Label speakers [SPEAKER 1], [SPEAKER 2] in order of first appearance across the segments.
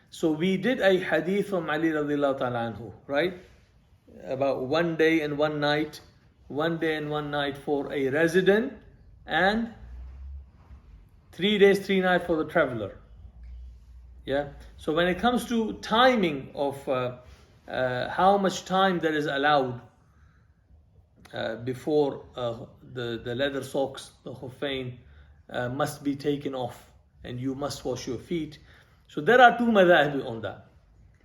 [SPEAKER 1] So we did a hadith from Ali radiallahu ta'ala anhu, right? About 1 day and 1 night, 1 day and 1 night for a resident, and 3 days, 3 nights for the traveler. Yeah. So when it comes to timing of how much time there is allowed before the leather socks, the Khuffain, must be taken off and you must wash your feet. So there are two madhahib on that.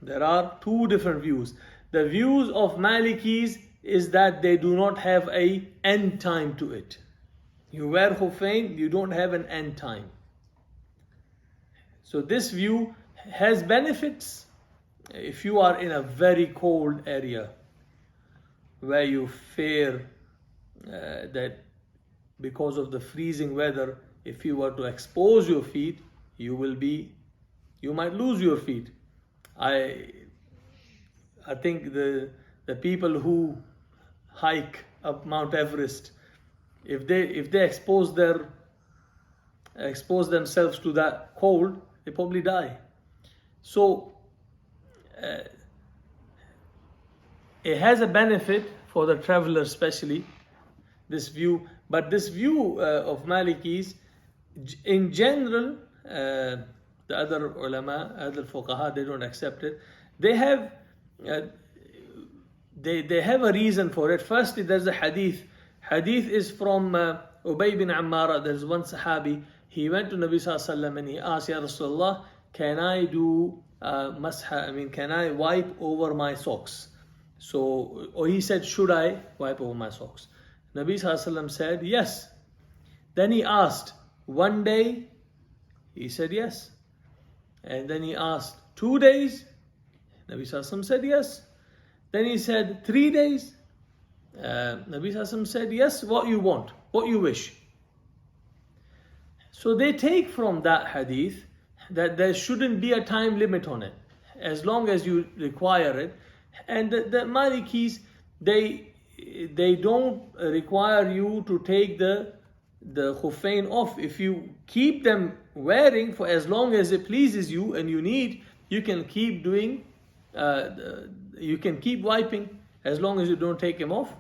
[SPEAKER 1] There are two different views. The views of Malikis is that they do not have a end time to it. You wear Khuffain, you don't have an end time. So this view has benefits if you are in a very cold area where you fear that because of the freezing weather, if you were to expose your feet, you might lose your feet. I think the people who hike up Mount Everest, if they expose themselves to that cold, they probably die. So it has a benefit for the traveler, especially this view. But this view of Malikis, in general, the other ulama, other fuqaha, they don't accept it. They have a reason for it. Firstly, there's a hadith. Hadith is from Ubay bin Ammara. There's one sahabi. He went to Nabi Sallallahu Alaihi Wasallam and he asked, Ya Rasulullah, can I do can I wipe over my socks? Or he said, should I wipe over my socks? Nabi Sallallahu Alaihi Wasallam said, yes. Then he asked, 1 day? He said, yes. And then he asked, 2 days? Nabi Sallallahu Alaihi Wasallam said, yes. Then he said, 3 days? Nabi Sallallahu Alaihi Wasallam said, yes, what you want, what you wish. So they take from that hadith that there shouldn't be a time limit on it, as long as you require it. And the Malikis, they don't require you to take the Khuffain off. If you keep them wearing for as long as it pleases you and you need, you can keep doing, you can keep wiping as long as you don't take them off.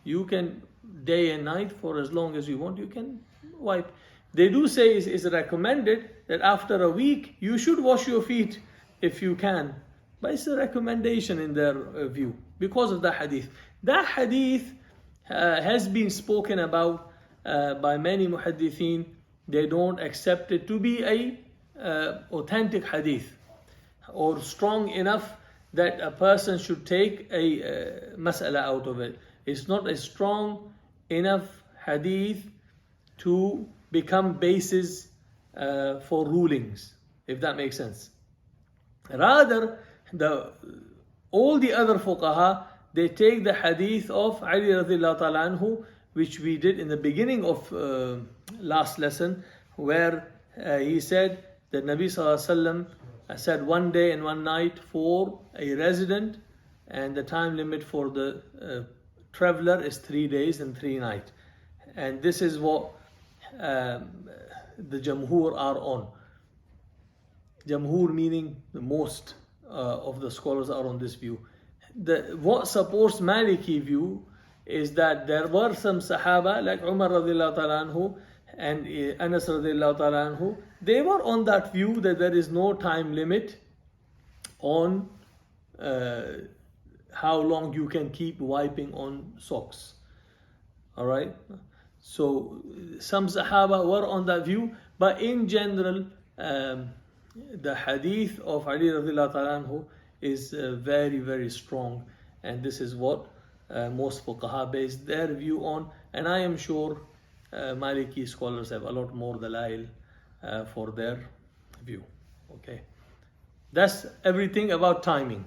[SPEAKER 1] You can day and night for as long as you want, you can wipe. They do say it's recommended that after a week you should wash your feet if you can. But it's a recommendation in their view because of the hadith. That hadith has been spoken about by many muhaddithin. They don't accept it to be a authentic hadith or strong enough that a person should take a mas'ala out of it. It's not a strong enough hadith to become basis for rulings, if that makes sense. Rather, all the other fuqaha, they take the hadith of Ali radiallahu ta'ala anhu, which we did in the beginning of last lesson, where he said that Nabi sallallahu alaihi wasallam said 1 day and 1 night for a resident, and the time limit for the traveler is 3 days and 3 nights. And this is what the Jamhur are on. Jamhur meaning the most of the scholars are on this view. What supports Maliki view is that there were some Sahaba like Umar radiallahu ta'ala anhu and Anas radiallahu ta'ala anhu. They were on that view that there is no time limit on how long you can keep wiping on socks. Alright? So some Sahaba were on that view, but in general, the hadith of Ali radiallahu ta'ala anhu is very, very strong, and this is what most fuqaha base their view on, and I am sure Maliki scholars have a lot more dalail for their view. Okay, that's everything about timing.